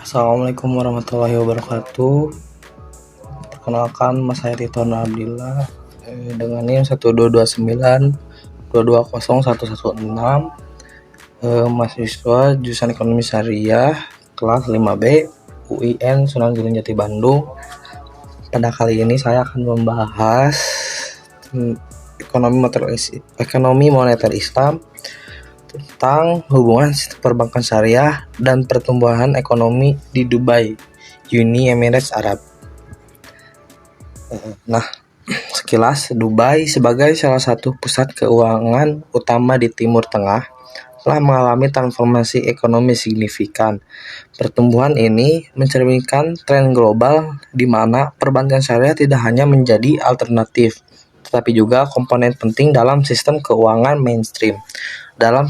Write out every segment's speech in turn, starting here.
Assalamualaikum warahmatullahi wabarakatuh. Perkenalkan, Mas Hairiton Abdillah dengan NIM 12292201116, mahasiswa jurusan Ekonomi Syariah kelas 5B UIN Sunan Gunung Jati Bandung. Pada kali ini saya akan membahas ekonomi moneter Islam tentang hubungan sistem perbankan syariah dan pertumbuhan ekonomi di Dubai, Uni Emirat Arab. Nah, sekilas Dubai sebagai salah satu pusat keuangan utama di Timur Tengah telah mengalami transformasi ekonomi signifikan. Pertumbuhan ini mencerminkan tren global di mana perbankan syariah tidak hanya menjadi alternatif, tetapi juga komponen penting dalam sistem keuangan mainstream. Dalam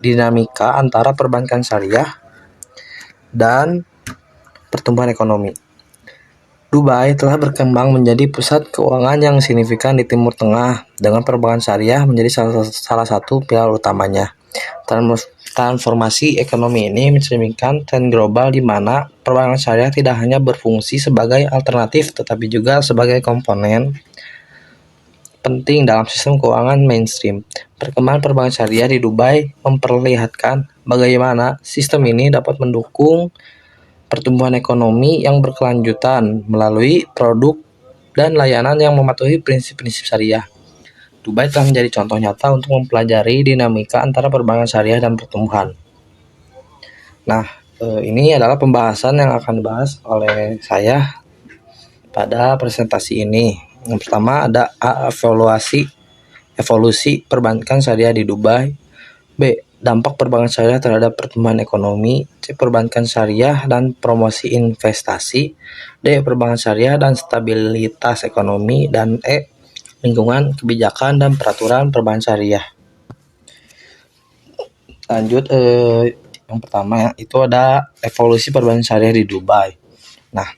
dinamika antara perbankan syariah dan pertumbuhan ekonomi, Dubai telah berkembang menjadi pusat keuangan yang signifikan di Timur Tengah, dengan perbankan syariah menjadi salah satu pilar utamanya. Transformasi ekonomi ini mencerminkan tren global di mana perbankan syariah tidak hanya berfungsi sebagai alternatif, tetapi juga sebagai komponen penting dalam sistem keuangan mainstream. Perkembangan perbankan syariah di Dubai memperlihatkan bagaimana sistem ini dapat mendukung pertumbuhan ekonomi yang berkelanjutan melalui produk dan layanan yang mematuhi prinsip-prinsip syariah. Dubai telah menjadi contoh nyata untuk mempelajari dinamika antara perbankan syariah dan pertumbuhan. Nah, ini adalah pembahasan yang akan dibahas oleh saya pada presentasi ini. Yang pertama ada evolusi perbankan syariah di Dubai. B. Dampak perbankan syariah terhadap pertumbuhan ekonomi. C. Perbankan syariah dan promosi investasi. D. Perbankan syariah dan stabilitas ekonomi. Dan E. Lingkungan, kebijakan, dan peraturan perbankan syariah. Lanjut, yang pertama itu ada evolusi perbankan syariah di Dubai. Nah,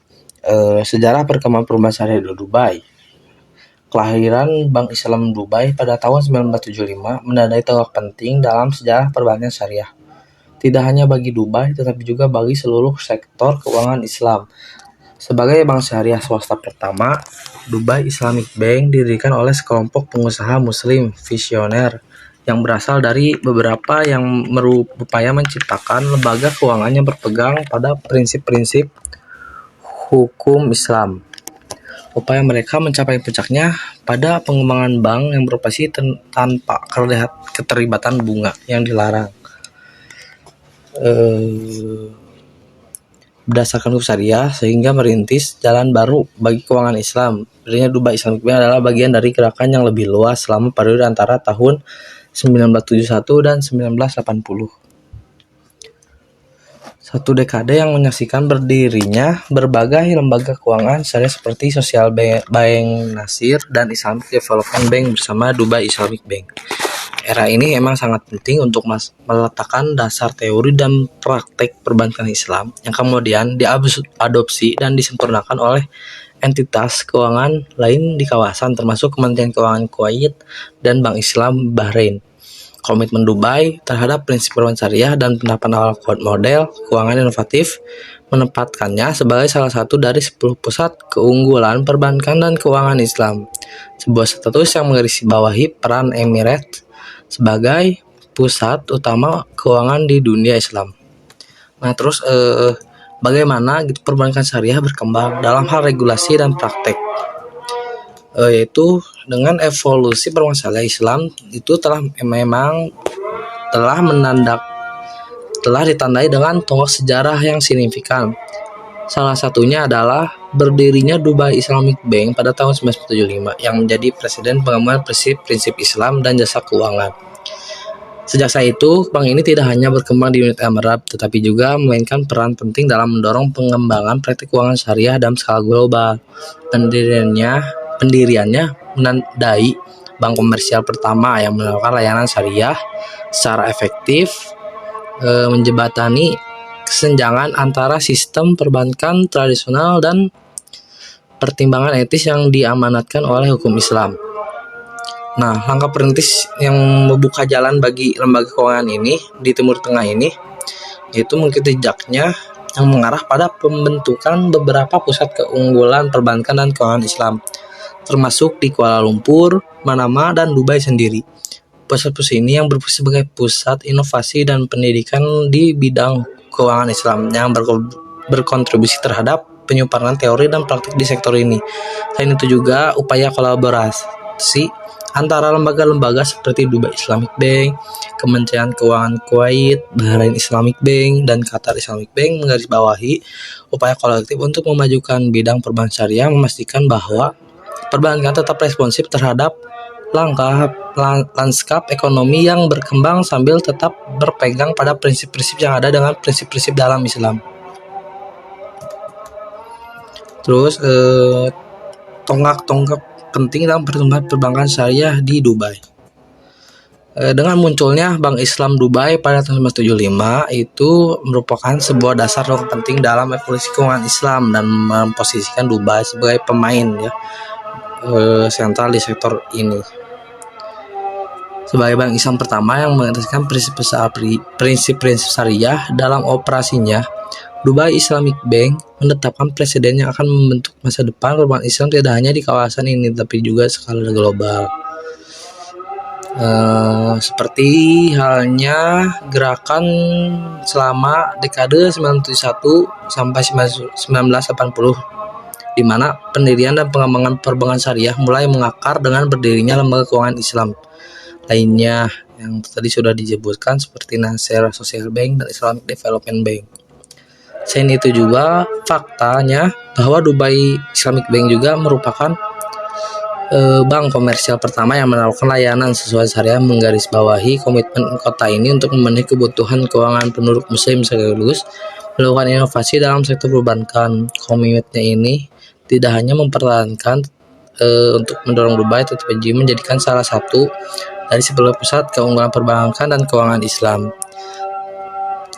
sejarah perkembangan perbankan syariah di Dubai. Kelahiran Bank Islam Dubai pada tahun 1975 menandai tonggak penting dalam sejarah perbankan syariah. Tidak hanya bagi Dubai, tetapi juga bagi seluruh sektor keuangan Islam. Sebagai bank syariah swasta pertama, Dubai Islamic Bank didirikan oleh sekelompok pengusaha muslim visioner yang berasal dari beberapa yang berupaya menciptakan lembaga keuangan yang berpegang pada prinsip-prinsip hukum Islam. Upaya mereka mencapai puncaknya pada pengembangan bank yang beroperasi tanpa keterlibatan bunga yang dilarang. Berdasarkan hukum syariah, sehingga merintis jalan baru bagi keuangan Islam. Berdirinya Dubai Islamic Bank adalah bagian dari gerakan yang lebih luas selama periode antara tahun 1971 dan 1980. Satu dekade yang menyaksikan berdirinya berbagai lembaga keuangan syariah seperti Social Bank Nasir dan Islamic Development Bank bersama Dubai Islamic Bank. Era ini memang sangat penting untuk meletakkan dasar teori dan praktek perbankan Islam yang kemudian diadopsi dan disempurnakan oleh entitas keuangan lain di kawasan, termasuk Kementerian Keuangan Kuwait dan Bank Islam Bahrain. Komitmen Dubai terhadap prinsip perbankan syariah dan penerapan model keuangan inovatif menempatkannya sebagai salah satu dari 10 pusat keunggulan perbankan dan keuangan Islam. Sebuah status yang menggarisbawahi peran Emirat sebagai pusat utama keuangan di dunia Islam. Nah, terus bagaimana perbankan syariah berkembang dalam hal regulasi dan praktek? Yaitu dengan evolusi perbankan syariah Islam itu telah ditandai dengan tonggak sejarah yang signifikan. Salah satunya adalah berdirinya Dubai Islamic Bank pada tahun 1975 yang menjadi presiden pengembangan prinsip Islam dan jasa keuangan. Sejak saat itu, bank ini tidak hanya berkembang di Uni Emirat Arab, tetapi juga memainkan peran penting dalam mendorong pengembangan praktik keuangan syariah dalam skala global. Pendiriannya menandai bank komersial pertama yang menawarkan layanan syariah secara efektif, menjembatani kesenjangan antara sistem perbankan tradisional dan pertimbangan etis yang diamanatkan oleh hukum Islam. Nah, langkah perintis yang membuka jalan bagi lembaga keuangan ini di Timur Tengah ini yaitu mengikuti jejaknya yang mengarah pada pembentukan beberapa pusat keunggulan perbankan dan keuangan Islam, termasuk di Kuala Lumpur, Manama, dan Dubai sendiri. Pusat-pusat ini yang berfungsi sebagai pusat inovasi dan pendidikan di bidang keuangan Islam yang berkontribusi terhadap penyebaran teori dan praktik di sektor ini. Selain itu juga upaya kolaborasi antara lembaga-lembaga seperti Dubai Islamic Bank, Kementerian Keuangan Kuwait, Bahrain Islamic Bank, dan Qatar Islamic Bank menggarisbawahi upaya kolektif untuk memajukan bidang perbankan syariah, memastikan bahwa perbankan tetap responsif terhadap lanskap ekonomi yang berkembang sambil tetap berpegang pada prinsip-prinsip yang ada dengan prinsip-prinsip dalam Islam. Terus tonggak penting dalam pertumbuhan perbankan syariah di Dubai. Dengan munculnya Bank Islam Dubai pada tahun 1975 itu merupakan sebuah dasar penting dalam evolusi keuangan Islam dan memposisikan Dubai sebagai pemain sentral di sektor ini. Sebagai bank Islam pertama yang mengataskan prinsip-prinsip syariah dalam operasinya, Dubai Islamic Bank menetapkan presiden yang akan membentuk masa depan perbankan Islam tidak hanya di kawasan ini tapi juga skala global. Seperti halnya gerakan selama dekade 1971 sampai 1980, di mana pendirian dan pengembangan perbankan syariah mulai mengakar dengan berdirinya lembaga keuangan Islam lainnya yang tadi sudah disebutkan seperti Nasser Social Bank dan Islamic Development Bank. Selain itu juga faktanya bahwa Dubai Islamic Bank juga merupakan bank komersial pertama yang menawarkan layanan sesuai syariah, menggarisbawahi komitmen kota ini untuk memenuhi kebutuhan keuangan penduduk muslim sekaligus melakukan inovasi dalam sektor perbankan. Komitmennya ini tidak hanya mempertahankan untuk mendorong Dubai tetapi juga menjadikan salah satu dari 10 pusat keunggulan perbankan dan keuangan Islam.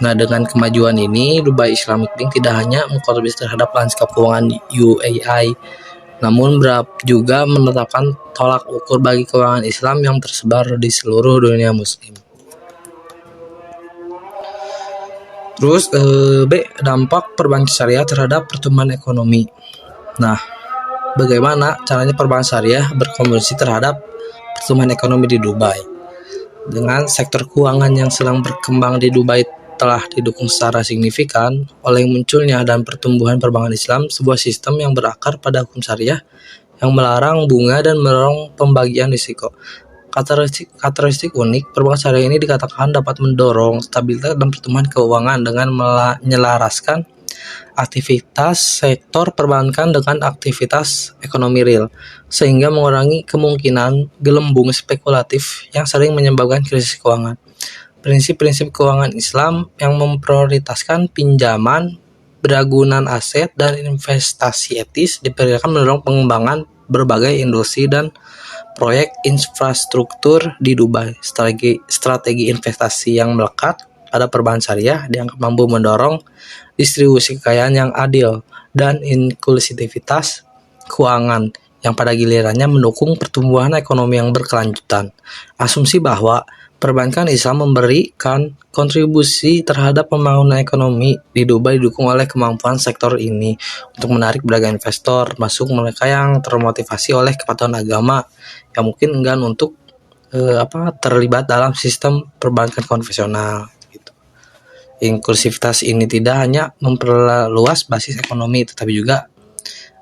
Nah, dengan kemajuan ini, Dubai Islamic Bank tidak hanya mengkontribusi terhadap lanskap keuangan UAE, namun juga menetapkan tolak ukur bagi keuangan Islam yang tersebar di seluruh dunia muslim. Terus B, dampak perbankan syariah terhadap pertumbuhan ekonomi. Nah, bagaimana caranya perbankan syariah berkontribusi terhadap pertumbuhan ekonomi di Dubai? Dengan sektor keuangan yang sedang berkembang di Dubai telah didukung secara signifikan oleh munculnya dan pertumbuhan perbankan Islam, sebuah sistem yang berakar pada hukum syariah yang melarang bunga dan mendorong pembagian risiko. Karakteristik unik perbankan syariah ini dikatakan dapat mendorong stabilitas dan pertumbuhan keuangan dengan menyelaraskan aktivitas sektor perbankan dengan aktivitas ekonomi real, sehingga mengurangi kemungkinan gelembung spekulatif yang sering menyebabkan krisis keuangan. Prinsip-prinsip keuangan Islam yang memprioritaskan pinjaman, beragunan aset, dan investasi etis diperkirakan mendorong pengembangan berbagai industri dan proyek infrastruktur di Dubai. Strategi investasi yang melekat pada perbankan syariah dianggap mampu mendorong distribusi kekayaan yang adil dan inklusivitas keuangan yang pada gilirannya mendukung pertumbuhan ekonomi yang berkelanjutan. Asumsi bahwa perbankan Islam memberikan kontribusi terhadap pembangunan ekonomi di Dubai didukung oleh kemampuan sektor ini untuk menarik beragam investor, masuk mereka yang termotivasi oleh kepatuhan agama yang mungkin enggan untuk terlibat dalam sistem perbankan konvensional. Inklusivitas ini tidak hanya memperluas basis ekonomi tetapi juga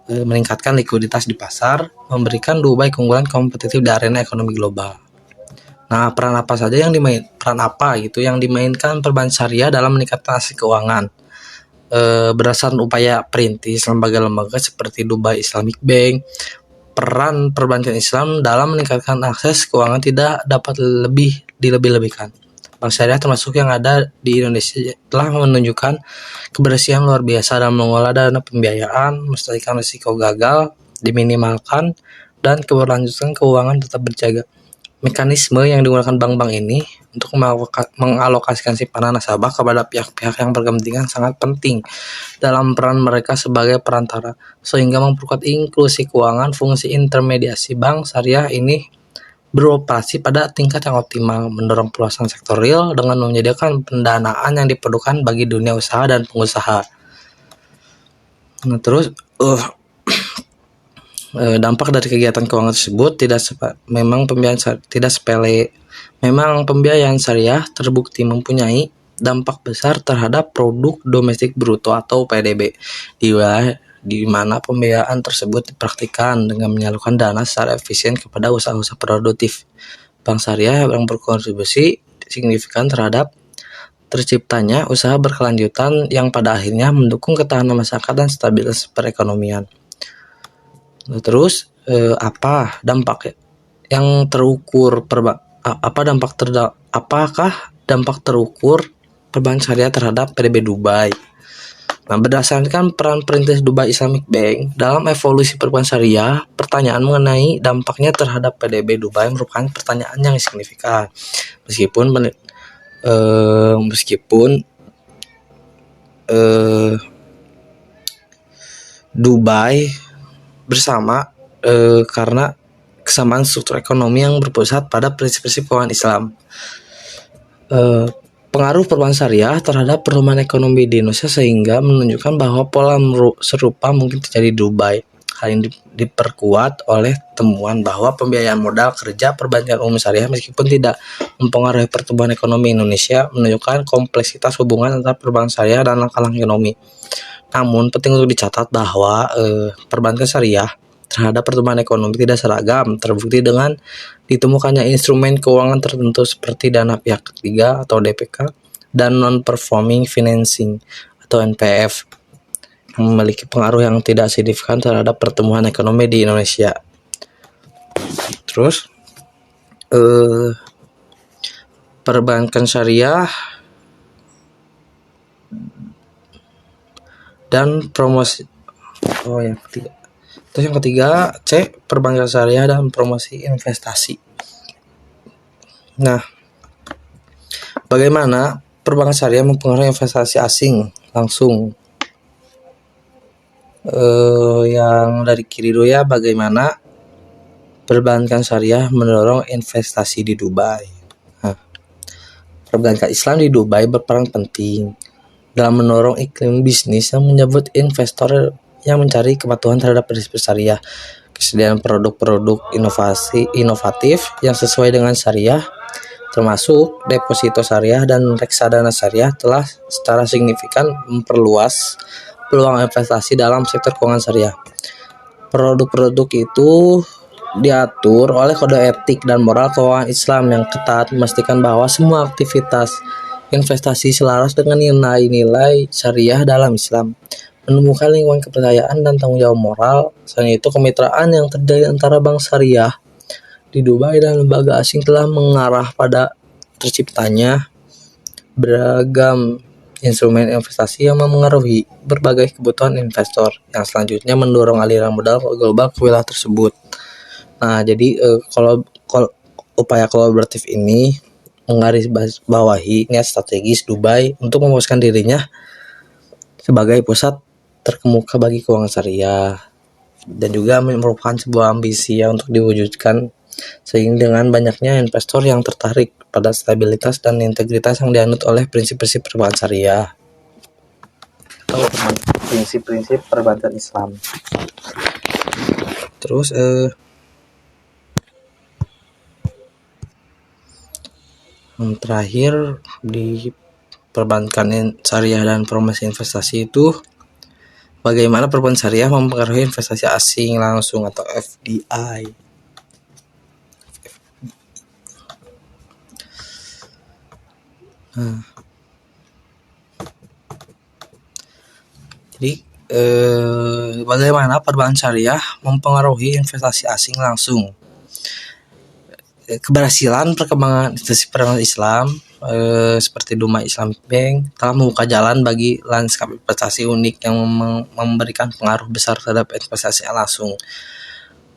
meningkatkan likuiditas di pasar, memberikan Dubai keunggulan kompetitif di arena ekonomi global. Nah, peran apa yang dimainkan perbankan syariah dalam meningkatkan aset keuangan? Berdasarkan upaya perintis lembaga-lembaga seperti Dubai Islamic Bank, peran perbankan Islam dalam meningkatkan akses keuangan tidak dapat dilebih-lebihkan. Bank syariah termasuk yang ada di Indonesia telah menunjukkan kebersihan luar biasa dalam mengelola dana pembiayaan, melestarikan risiko gagal diminimalkan, dan keberlanjutan keuangan tetap berjaga. Mekanisme yang digunakan bank-bank ini untuk mengalokasikan simpanan nasabah kepada pihak-pihak yang berkepentingan sangat penting dalam peran mereka sebagai perantara, sehingga memperkuat inklusi keuangan. Fungsi intermediasi bank syariah ini beroperasi pada tingkat yang optimal, mendorong peluasan sektor real dengan menyediakan pendanaan yang diperlukan bagi dunia usaha dan pengusaha. Nah, terus dampak dari kegiatan keuangan tersebut memang pembiayaan syariah terbukti mempunyai dampak besar terhadap produk domestik bruto atau PDB di mana pembiayaan tersebut dipraktikkan dengan menyalurkan dana secara efisien kepada usaha-usaha produktif. Bank syariah yang berkontribusi signifikan terhadap terciptanya usaha berkelanjutan yang pada akhirnya mendukung ketahanan masyarakat dan stabilitas perekonomian. Terus apa dampak yang terukur apakah dampak terukur perbankan syariah terhadap PDB Dubai? Nah, berdasarkan peran perintis Dubai Islamic Bank dalam evolusi perbankan syariah, pertanyaan mengenai dampaknya terhadap PDB Dubai merupakan pertanyaan yang signifikan. Meskipun Dubai bersama karena kesamaan struktur ekonomi yang berpusat pada prinsip-prinsip keuangan Islam. Pengaruh perbankan syariah terhadap pertumbuhan ekonomi di Indonesia sehingga menunjukkan bahwa pola serupa mungkin terjadi di Dubai. Hal ini diperkuat oleh temuan bahwa pembiayaan modal kerja perbankan umum syariah meskipun tidak mempengaruhi pertumbuhan ekonomi Indonesia menunjukkan kompleksitas hubungan antara perbankan syariah dan langkah-langkah ekonomi. Namun penting untuk dicatat bahwa perbankan syariah terhadap pertumbuhan ekonomi tidak seragam, terbukti dengan ditemukannya instrumen keuangan tertentu seperti dana pihak ketiga atau DPK dan non-performing financing atau NPF yang memiliki pengaruh yang tidak signifikan terhadap pertumbuhan ekonomi di Indonesia. Terus perbankan syariah dan promosi yang ketiga C, perbankan syariah dan promosi investasi. Nah, bagaimana perbankan syariah mempengaruhi investasi asing langsung? Yang dari kiri dulu ya, bagaimana perbankan syariah mendorong investasi di Dubai. Nah, perbankan Islam di Dubai berperan penting dalam mendorong iklim bisnis yang menyebut investor yang mencari kepatuhan terhadap prinsip syariah. Kesediaan produk-produk inovatif yang sesuai dengan syariah, termasuk deposito syariah dan reksadana syariah, telah secara signifikan memperluas peluang investasi dalam sektor keuangan syariah. Produk-produk itu diatur oleh kode etik dan moral keuangan Islam yang ketat, memastikan bahwa semua aktivitas investasi selaras dengan nilai-nilai syariah dalam Islam. Menemukan lingkungan kepercayaan dan tanggung jawab moral. Selain itu, kemitraan yang terjadi antara bank syariah di Dubai dan lembaga asing telah mengarah pada terciptanya beragam instrumen investasi yang memengaruhi berbagai kebutuhan investor yang selanjutnya mendorong aliran modal global ke wilayah tersebut. Nah, jadi kalau upaya kolaboratif ini menggarisbawahi niat strategis Dubai untuk memuaskan dirinya sebagai pusat terkemuka bagi keuangan syariah dan juga merupakan sebuah ambisi untuk diwujudkan sehingga dengan banyaknya investor yang tertarik pada stabilitas dan integritas yang dianut oleh prinsip-prinsip perbankan syariah atau prinsip-prinsip perbankan Islam. Terus yang terakhir di perbankan syariah dan promosi investasi itu bagaimana perbankan syariah mempengaruhi investasi asing langsung atau FDI. Jadi bagaimana perbankan syariah mempengaruhi investasi asing langsung? Keberhasilan perkembangan investasi perbankan Islam seperti Dubai Islamic Bank telah membuka jalan bagi lanskap investasi unik yang memberikan pengaruh besar terhadap investasi langsung.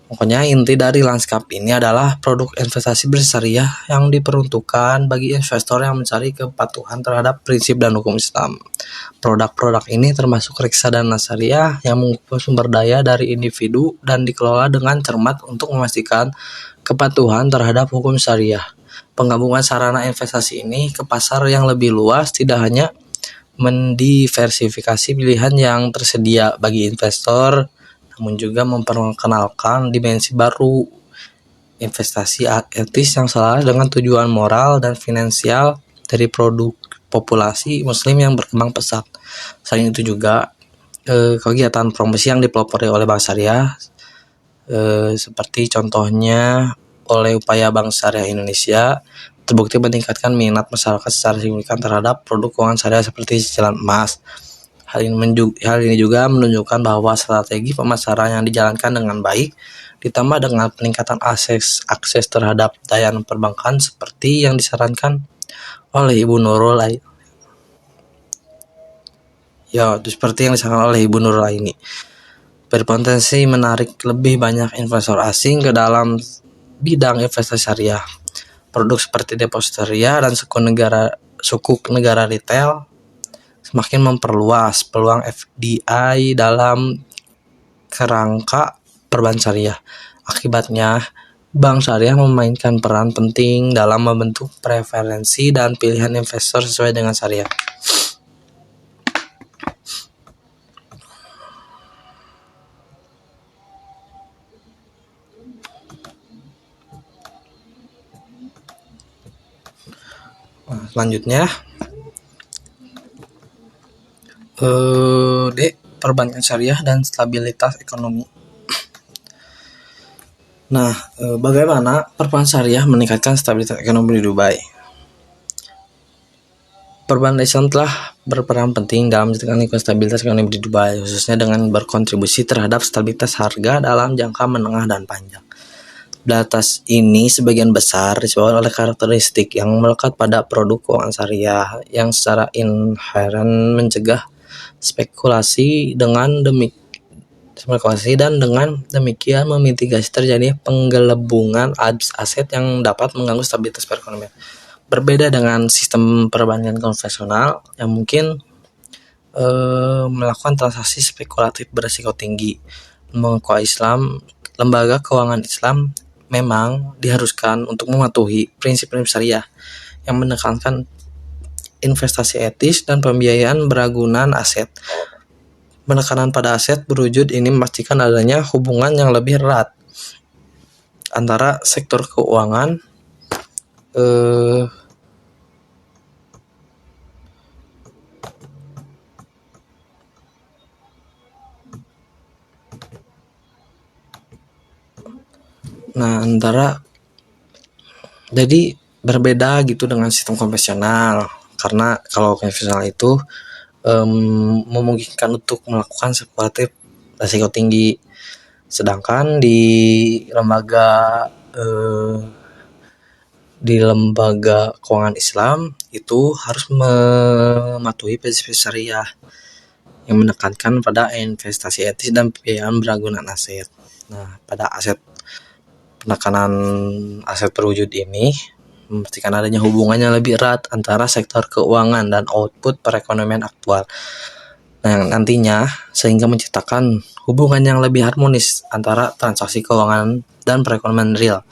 Pokoknya inti dari lanskap ini adalah produk investasi bersyariah yang diperuntukkan bagi investor yang mencari kepatuhan terhadap prinsip dan hukum Islam. Produk-produk ini termasuk reksadana syariah yang mengumpulkan sumber daya dari individu dan dikelola dengan cermat untuk memastikan kepatuhan terhadap hukum syariah. Penggabungan sarana investasi ini ke pasar yang lebih luas tidak hanya mendiversifikasi pilihan yang tersedia bagi investor, namun juga memperkenalkan dimensi baru investasi etis yang selaras dengan tujuan moral dan finansial dari produk populasi muslim yang berkembang pesat. Selain itu juga kegiatan promosi yang dipelopori oleh Bank Syariah seperti contohnya oleh upaya Bank Syariah Indonesia terbukti meningkatkan minat masyarakat secara signifikan terhadap produk keuangan syariah seperti cicilan emas. Hal ini juga menunjukkan bahwa strategi pemasaran yang dijalankan dengan baik ditambah dengan peningkatan akses terhadap layanan perbankan seperti yang disarankan oleh Ibu Nurul ini berpotensi menarik lebih banyak investor asing ke dalam bidang investasi syariah. Produk seperti deposito syariah dan sukuk negara retail semakin memperluas peluang FDI dalam kerangka perbankan syariah. Akibatnya, Bank Syariah memainkan peran penting dalam membentuk preferensi dan pilihan investor sesuai dengan syariah. Selanjutnya, perbankan syariah dan stabilitas ekonomi. Nah, bagaimana perbankan syariah meningkatkan stabilitas ekonomi di Dubai? Perbankan Islam telah berperan penting dalam meningkatkan stabilitas ekonomi di Dubai, khususnya dengan berkontribusi terhadap stabilitas harga dalam jangka menengah dan panjang. Di atas ini sebagian besar disebabkan oleh karakteristik yang melekat pada produk keuangan syariah yang secara inheren mencegah spekulasi dan dengan demikian memitigasi terjadinya penggelembungan aset yang dapat mengganggu stabilitas perekonomian. Berbeda dengan sistem perbankan konvensional yang mungkin melakukan transaksi spekulatif berisiko tinggi. Lembaga keuangan Islam memang diharuskan untuk mematuhi prinsip-prinsip syariah yang menekankan investasi etis dan pembiayaan beragunan aset. Penekanan pada aset berwujud ini memastikan adanya hubungan yang lebih erat antara sektor keuangan jadi berbeda gitu dengan sistem konvensional, karena kalau konvensional itu memungkinkan untuk melakukan spekulatif risiko tinggi, sedangkan di lembaga keuangan Islam itu harus mematuhi prinsip syariah yang menekankan pada investasi etis dan pembiayaan beragunan aset. Nah, pada penekanan aset terwujud ini memastikan adanya hubungan yang lebih erat antara sektor keuangan dan output perekonomian aktual. Nah, nantinya sehingga menciptakan hubungan yang lebih harmonis antara transaksi keuangan dan perekonomian real.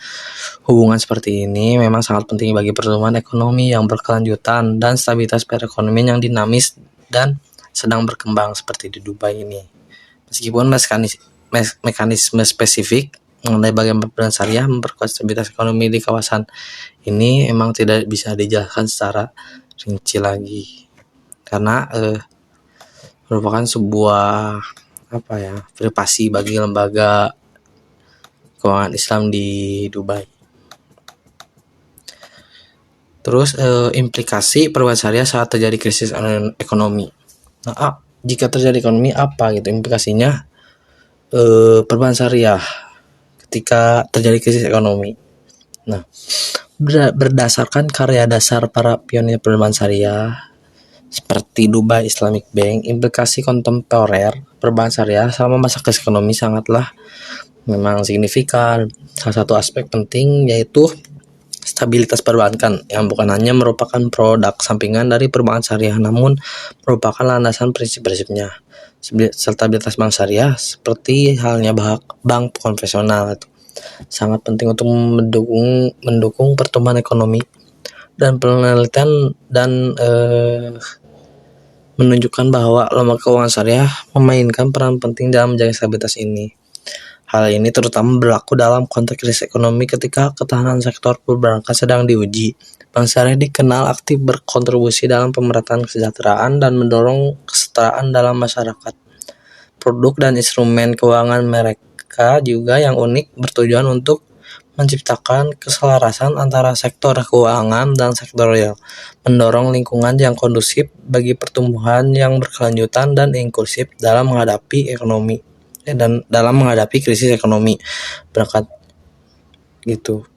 Hubungan seperti ini memang sangat penting bagi pertumbuhan ekonomi yang berkelanjutan dan stabilitas perekonomian yang dinamis dan sedang berkembang seperti di Dubai ini. Meskipun mekanisme spesifik mengenai bagaimana peran syariah memperkuat stabilitas ekonomi di kawasan ini emang tidak bisa dijelaskan secara rinci lagi, karena merupakan sebuah privasi bagi lembaga keuangan Islam di Dubai. Terus implikasi perbankan syariah saat terjadi krisis ekonomi. Nah, jika terjadi ekonomi apa gitu implikasinya perbankan syariah ketika terjadi krisis ekonomi. Nah, berdasarkan karya dasar para pionir perbankan syariah seperti Dubai Islamic Bank, implikasi kontemporer perbankan syariah selama masa krisis ekonomi sangatlah memang signifikan. Salah satu aspek penting yaitu stabilitas perbankan yang bukan hanya merupakan produk sampingan dari perbankan syariah, namun merupakan landasan prinsip-prinsipnya. Stabilitas bank syariah seperti halnya bank konvensional sangat penting untuk mendukung pertumbuhan ekonomi dan penelitian dan menunjukkan bahwa lembaga keuangan syariah memainkan peran penting dalam menjaga stabilitas ini. Hal ini terutama berlaku dalam konteks krisis ekonomi ketika ketahanan sektor perbankan sedang diuji. Bank syariah dikenal aktif berkontribusi dalam pemerataan kesejahteraan dan mendorong kesetaraan dalam masyarakat. Produk dan instrumen keuangan mereka juga yang unik bertujuan untuk menciptakan keselarasan antara sektor keuangan dan sektor real, mendorong lingkungan yang kondusif bagi pertumbuhan yang berkelanjutan dan inklusif dalam menghadapi krisis ekonomi.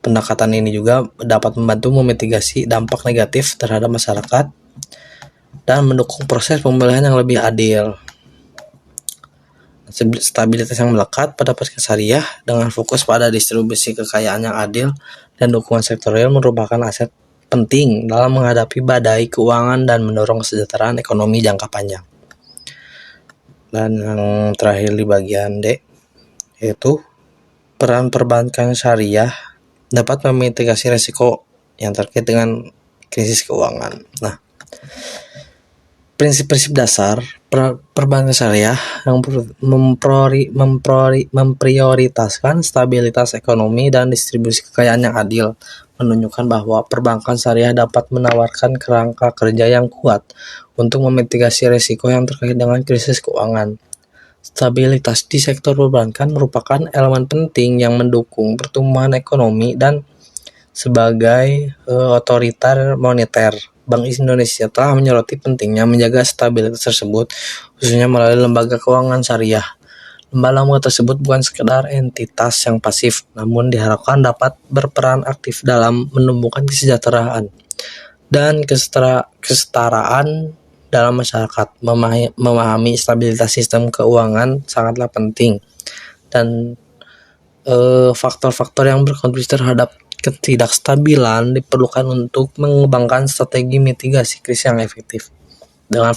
Pendekatan ini juga dapat membantu memitigasi dampak negatif terhadap masyarakat dan mendukung proses pemulihan yang lebih adil. Stabilitas yang melekat pada pasar syariah dengan fokus pada distribusi kekayaan yang adil dan dukungan sektor real merupakan aset penting dalam menghadapi badai keuangan dan mendorong kesejahteraan ekonomi jangka panjang. Dan yang terakhir di bagian D, yaitu peran perbankan syariah dapat memitigasi risiko yang terkait dengan krisis keuangan. Nah, prinsip-prinsip dasar perbankan syariah yang memprioritaskan stabilitas ekonomi dan distribusi kekayaan yang adil, menunjukkan bahwa perbankan syariah dapat menawarkan kerangka kerja yang kuat untuk memitigasi risiko yang terkait dengan krisis keuangan. Stabilitas di sektor perbankan merupakan elemen penting yang mendukung pertumbuhan ekonomi dan sebagai otoriter moneter. Bank Indonesia telah menyoroti pentingnya menjaga stabilitas tersebut, khususnya melalui lembaga keuangan syariah. Lembaga tersebut bukan sekedar entitas yang pasif, namun diharapkan dapat berperan aktif dalam menumbuhkan kesejahteraan dan kesetaraan dalam masyarakat. Memahami stabilitas sistem keuangan sangatlah penting, dan faktor-faktor yang berkontribusi terhadap ketidakstabilan diperlukan untuk mengembangkan strategi mitigasi krisis yang efektif dengan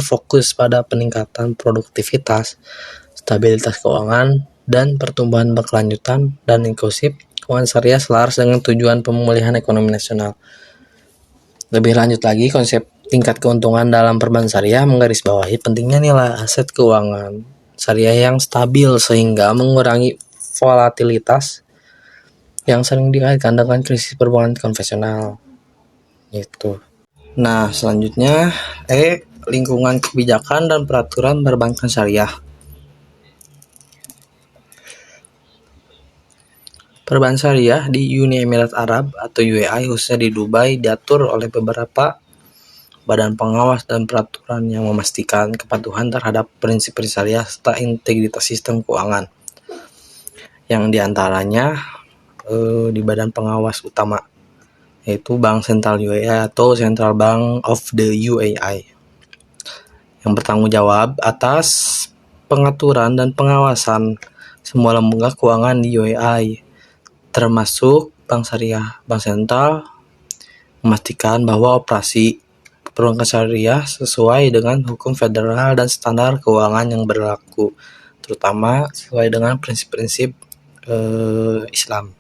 fokus pada peningkatan produktivitas, stabilitas keuangan, dan pertumbuhan berkelanjutan dan inklusif. Keuangan syariah selaras dengan tujuan pemulihan ekonomi nasional. Lebih lanjut lagi, konsep tingkat keuntungan dalam perbankan syariah menggarisbawahi pentingnya nilai aset keuangan syariah yang stabil sehingga mengurangi volatilitas yang sering dikaitkan dengan krisis perbankan konvensional. Gitu. Nah, selanjutnya lingkungan kebijakan dan peraturan perbankan syariah. Perbankan syariah di Uni Emirat Arab atau UAE, khususnya di Dubai, diatur oleh beberapa badan pengawas dan peraturan yang memastikan kepatuhan terhadap prinsip-prinsip syariah serta integritas sistem keuangan. Yang diantaranya di badan pengawas utama, yaitu Bank Sentral UAE atau Central Bank of the UAE, yang bertanggung jawab atas pengaturan dan pengawasan semua lembaga keuangan di UAE, termasuk Bank Syariah. Bank Sentral memastikan bahwa operasi perbankan syariah sesuai dengan hukum federal dan standar keuangan yang berlaku, terutama sesuai dengan prinsip-prinsip Islam.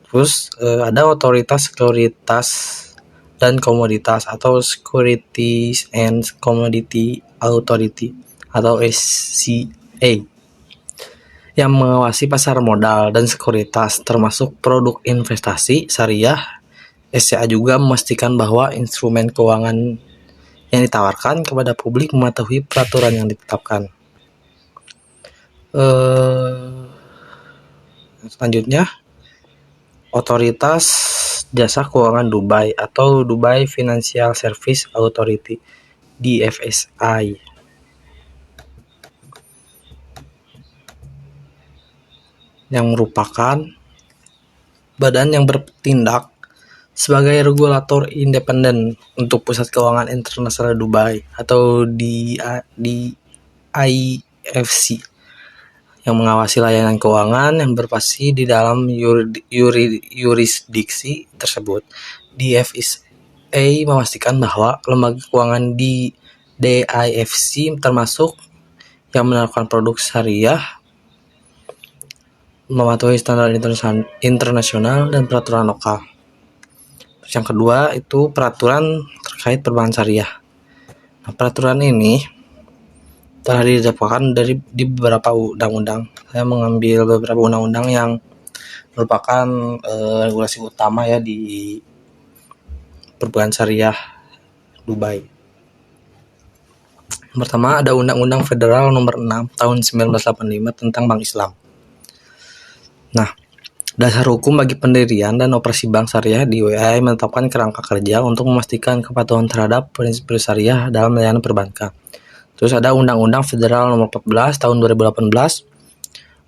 Terus ada otoritas sekuritas dan komoditas atau Securities and Commodity Authority atau SCA yang mengawasi pasar modal dan sekuritas termasuk produk investasi syariah. SCA juga memastikan bahwa instrumen keuangan yang ditawarkan kepada publik mematuhi peraturan yang ditetapkan. Selanjutnya, Otoritas Jasa Keuangan Dubai atau Dubai Financial Service Authority (DFSI) yang merupakan badan yang bertindak sebagai regulator independen untuk Pusat Keuangan Internasional Dubai atau DIFC, yang mengawasi layanan keuangan yang berbasis di dalam yurisdiksi tersebut. DFSA memastikan bahwa lembaga keuangan di DIFC termasuk yang menawarkan produk syariah mematuhi standar internasional dan peraturan lokal. Terus yang kedua itu peraturan terkait perbankan syariah. Peraturan ini telah didapatkan di beberapa undang-undang. Saya mengambil beberapa undang-undang yang merupakan regulasi utama ya di perbankan syariah Dubai. Yang pertama ada Undang-Undang Federal Nomor 6 Tahun 1985 tentang Bank Islam. Nah, dasar hukum bagi pendirian dan operasi bank syariah di UAE menetapkan kerangka kerja untuk memastikan kepatuhan terhadap prinsip syariah dalam layanan perbankan. Terus ada Undang-Undang Federal Nomor 14 Tahun 2018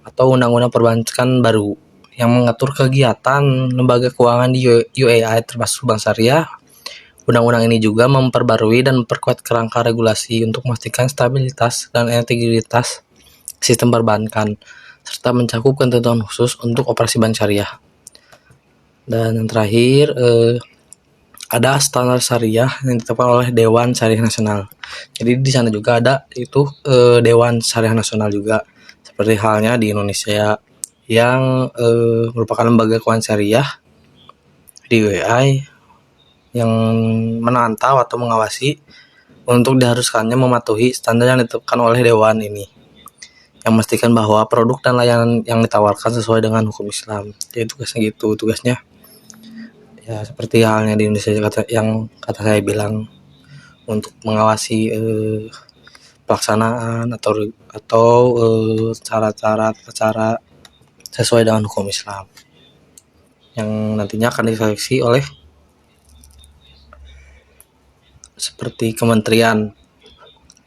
atau Undang-Undang Perbankan baru yang mengatur kegiatan lembaga keuangan di UAE termasuk bank syariah. Undang-undang ini juga memperbarui dan memperkuat kerangka regulasi untuk memastikan stabilitas dan integritas sistem perbankan serta mencakup ketentuan khusus untuk operasi bank syariah. Dan yang terakhir ada standar syariah yang ditetapkan oleh Dewan Syariah Nasional. Jadi di sana juga ada itu Dewan Syariah Nasional juga, seperti halnya di Indonesia yang merupakan lembaga keuangan syariah di UAE yang menantau atau mengawasi untuk diharuskannya mematuhi standar yang ditetapkan oleh Dewan ini, yang memastikan bahwa produk dan layanan yang ditawarkan sesuai dengan hukum Islam. Jadi tugasnya ya seperti halnya di Indonesia yang kata saya bilang, untuk mengawasi pelaksanaan atau cara sesuai dengan hukum Islam yang nantinya akan diseleksi oleh seperti Kementerian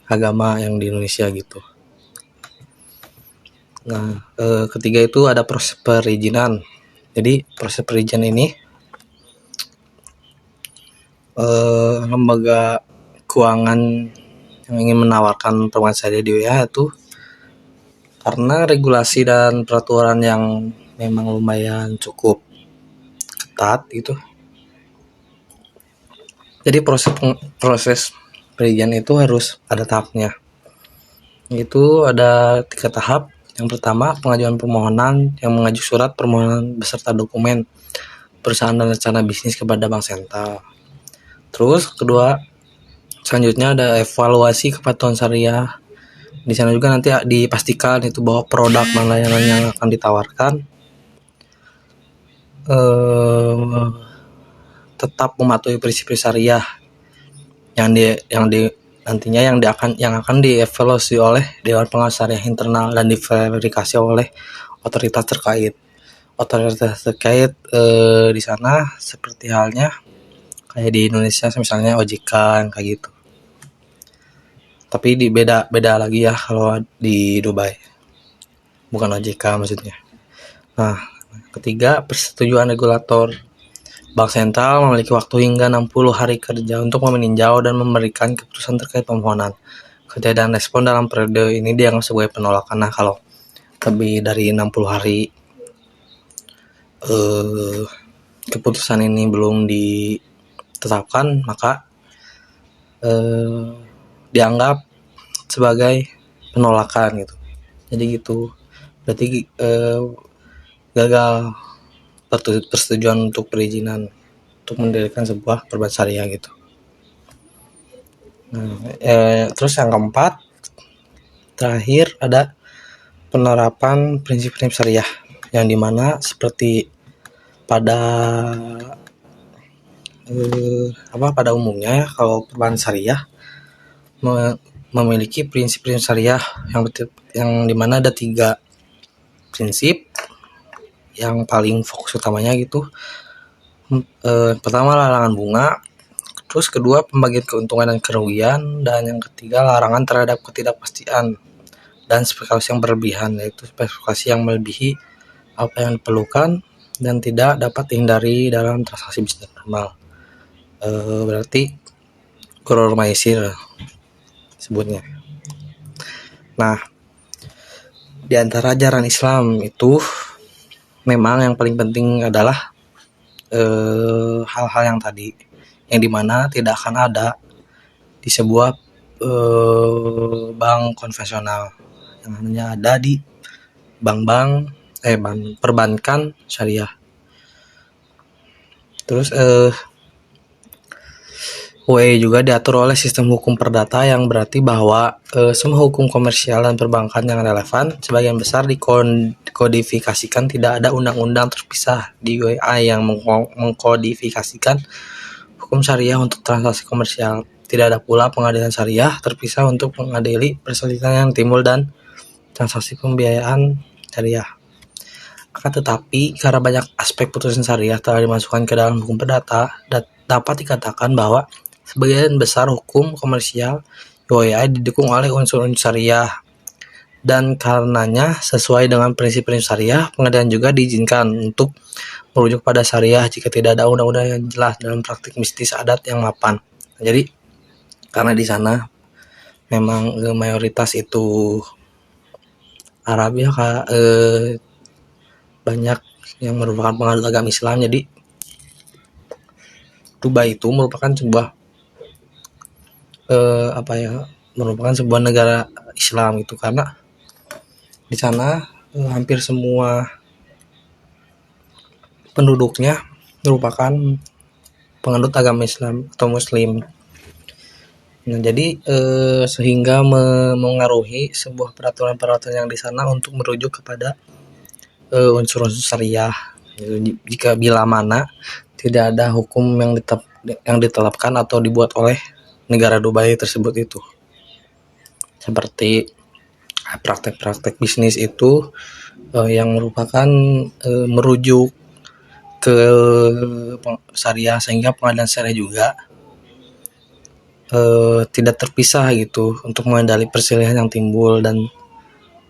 Agama yang di Indonesia gitu. Nah, ketiga itu ada proses perizinan. Jadi proses perizinan ini lembaga keuangan yang ingin menawarkan perbankan syariah di UAE itu karena regulasi dan peraturan yang memang lumayan cukup ketat gitu. Jadi proses perizinan itu harus ada tahapnya. Itu ada 3 tahap. Yang pertama, pengajuan permohonan yang mengajukan surat permohonan beserta dokumen perusahaan dan rencana bisnis kepada Bank Sentral. Terus kedua, selanjutnya ada evaluasi kepatuhan syariah. Di sana juga nanti dipastikan itu bahwa produk dan layanan yang akan ditawarkan tetap mematuhi prinsip syariah yang nantinya yang akan dievaluasi oleh Dewan Pengawas Syariah Internal dan diverifikasi oleh otoritas terkait. Di sana seperti halnya kayak di Indonesia misalnya OJK kayak gitu. Tapi beda lagi ya kalau di Dubai. Bukan OJK maksudnya. Nah, ketiga, persetujuan regulator. Bank Sentral memiliki waktu hingga 60 hari kerja untuk meninjau dan memberikan keputusan terkait permohonan. Ketiadaan respon dalam periode ini dianggap sebagai penolakan. Nah, kalau lebih dari 60 hari keputusan ini belum ditetapkan, maka dianggap sebagai penolakan gitu. Jadi gitu. Berarti gagal persetujuan untuk perizinan untuk mendirikan sebuah perbankan syariah gitu. Nah, terus yang keempat, terakhir ada penerapan prinsip-prinsip syariah yang dimana seperti pada umumnya ya, kalau perbankan syariah memiliki prinsip-prinsip syariah yang dimana ada 3 prinsip yang paling fokus utamanya gitu. Pertama, larangan bunga, terus kedua, pembagian keuntungan dan kerugian, dan yang ketiga, larangan terhadap ketidakpastian dan spekulasi yang berlebihan, yaitu spekulasi yang melebihi apa yang diperlukan dan tidak dapat dihindari dalam transaksi bisnis normal. Berarti gharar maisir sebutnya. Nah, di antara ajaran Islam itu memang yang paling penting adalah hal-hal yang tadi, yang dimana tidak akan ada di sebuah bank konvensional, yang hanya ada di bank perbankan syariah. Terus UEI juga diatur oleh sistem hukum perdata yang berarti bahwa semua hukum komersial dan perbankan yang relevan sebagian besar dikodifikasikan. Tidak ada undang-undang terpisah di UEI yang mengkodifikasikan hukum syariah untuk transaksi komersial. Tidak ada pula pengadilan syariah terpisah untuk mengadili perselisihan yang timbul dan transaksi pembiayaan syariah. Akan tetapi, karena banyak aspek putusan syariah telah dimasukkan ke dalam hukum perdata, dapat dikatakan bahwa sebagian besar hukum komersial UEI didukung oleh unsur-unsur syariah. Dan karenanya, sesuai dengan prinsip-prinsip syariah, pengadilan juga diizinkan untuk merujuk pada syariah jika tidak ada undang-undang yang jelas dalam praktik bisnis adat yang mapan. Jadi, karena di sana memang mayoritas itu Arab ya, banyak yang merupakan penganut agama Islam. Jadi Dubai itu merupakan sebuah merupakan sebuah negara Islam itu, karena di sana hampir semua penduduknya merupakan penganut agama Islam atau Muslim. Nah, jadi sehingga mengaruhi sebuah peraturan-peraturan yang di sana untuk merujuk kepada unsur-unsur syariah. Jika bila mana tidak ada hukum yang ditetapkan atau dibuat oleh negara Dubai tersebut itu, seperti praktek-praktek bisnis itu yang merupakan merujuk ke syariah, sehingga pengadilan syariah juga tidak terpisah gitu untuk mengendali perselisihan yang timbul dan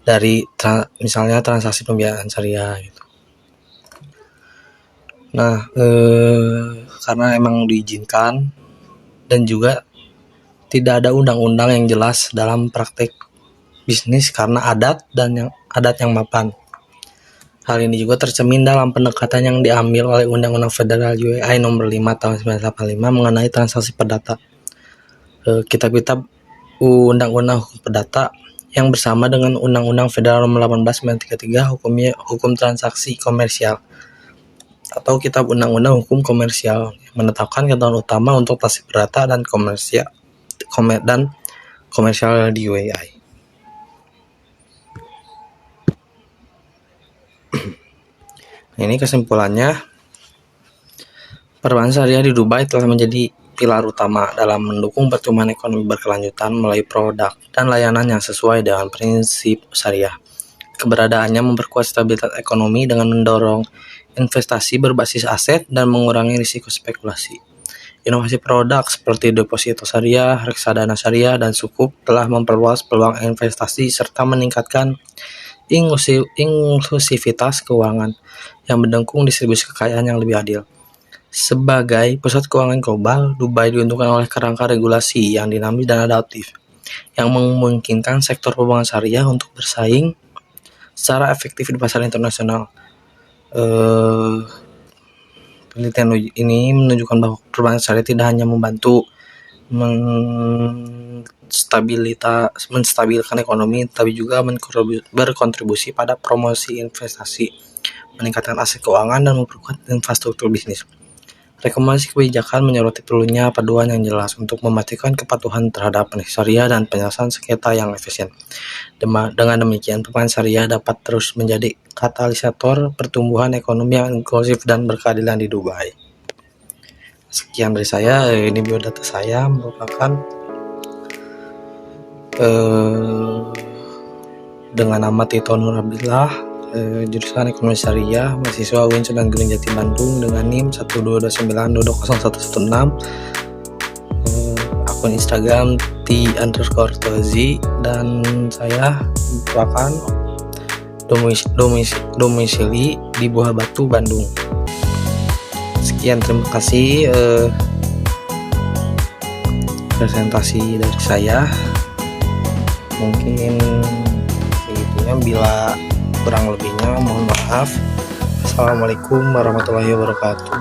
dari misalnya transaksi pembiayaan syariah gitu. Nah, karena emang diizinkan dan juga tidak ada undang-undang yang jelas dalam praktek bisnis karena adat yang mapan. Hal ini juga tercermin dalam pendekatan yang diambil oleh Undang-Undang Federal UEI Nomor 5 Tahun 1985 mengenai transaksi perdata. Kitab-kitab Undang-Undang Hukum Perdata yang bersama dengan Undang-Undang Federal Nomor 18 1933 Hukum Transaksi Komersial atau Kitab Undang-Undang Hukum Komersial menetapkan ketentuan utama untuk transaksi perdata dan komersial di UEI. Ini kesimpulannya, perbankan syariah di Dubai telah menjadi pilar utama dalam mendukung pertumbuhan ekonomi berkelanjutan melalui produk dan layanan yang sesuai dengan prinsip syariah. Keberadaannya memperkuat stabilitas ekonomi dengan mendorong investasi berbasis aset dan mengurangi risiko spekulasi. Inovasi produk seperti deposito syariah, reksadana syariah, dan sukuk telah memperluas peluang investasi serta meningkatkan inklusivitas keuangan yang mendukung distribusi kekayaan yang lebih adil. Sebagai pusat keuangan global, Dubai diuntungkan oleh kerangka regulasi yang dinamis dan adaptif, yang memungkinkan sektor perbankan syariah untuk bersaing secara efektif di pasar internasional. Penelitian ini menunjukkan bahwa perbankan syariah tidak hanya membantu menstabilkan ekonomi, tapi juga berkontribusi pada promosi investasi, meningkatkan aset keuangan, dan memperkuat infrastruktur bisnis. Rekomendasi kebijakan menyoroti perlunya paduan yang jelas untuk memastikan kepatuhan terhadap prinsip syariah dan penyelesaian sengketa yang efisien. Dengan demikian, perbankan syariah dapat terus menjadi katalisator pertumbuhan ekonomi yang inklusif dan berkeadilan di Dubai. Sekian dari saya. Ini biodata saya merupakan dengan nama Tito Nur Abdillah, jurusan Ekonomi Syariah, mahasiswa UIN Sunan Gunung Jati Bandung, dengan NIM 122920116, akun Instagram _tozi, dan saya merupakan domisili di Buah Batu, Bandung. Sekian, terima kasih presentasi dari saya. Mungkin segitunya, bila kurang lebihnya mohon maaf. Assalamualaikum warahmatullahi wabarakatuh.